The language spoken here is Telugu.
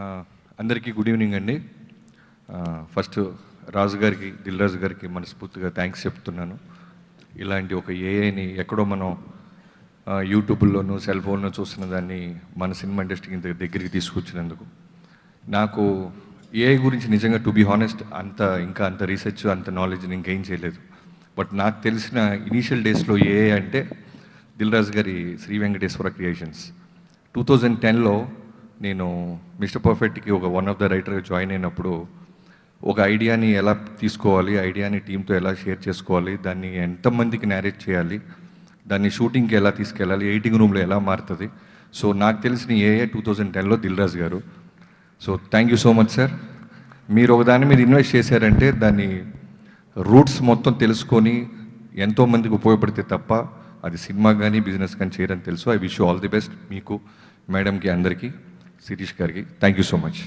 ఆ, అందరికీ గుడ్ ఈవినింగ్ అండి. ఫస్ట్ రాజు గారికి, దిల్ రాజు గారికి మనస్ఫూర్తిగా థ్యాంక్స్ చెప్తున్నాను. ఇలాంటి ఒక ఏఐని ఎక్కడో మనం యూట్యూబ్లోనూ సెల్ ఫోన్లో చూస్తున్న దాన్ని మన సినిమా ఇండస్ట్రీకి ఇంత దగ్గరికి తీసుకొచ్చినందుకు. నాకు ఏఐ గురించి నిజంగా టు బీ హానెస్ట్ ఇంకా అంత రీసెర్చ్, అంత నాలెడ్జ్ నేను గెయిన్ చేయలేదు. బట్ నాకు తెలిసిన ఇనీషియల్ డేస్లో ఏఐ అంటే దిల్ రాజు గారి శ్రీ వెంకటేశ్వర క్రియేషన్స్ 2010లో నేను మిస్టర్ పర్ఫెక్ట్కి ఒక వన్ ఆఫ్ ద రైటర్గా జాయిన్ అయినప్పుడు ఒక ఐడియాని ఎలా తీసుకోవాలి, ఐడియాని టీంతో ఎలా షేర్ చేసుకోవాలి, దాన్ని ఎంతమందికి నేరేట్ చేయాలి, దాన్ని షూటింగ్కి ఎలా తీసుకెళ్ళాలి, ఎడిటింగ్ రూమ్లో ఎలా మారుతుంది. సో నాకు తెలిసిన ఏఐ 2010లో దిల్ రాజు గారు. So thank you so much sir. మీరు ఒక దాని మీద ఇన్వెస్ట్ చేశారంటే దాన్ని రూట్స్ మొత్తం తెలుసుకొని ఎంతోమందికి ఉపయోగపడితే తప్ప అది సినిమా కానీ బిజినెస్ కానీ చేయరని తెలుసు. I wish you all the best, మీకు, మేడంకి, అందరికీ, శిరీష్ గారికి. Thank you so much.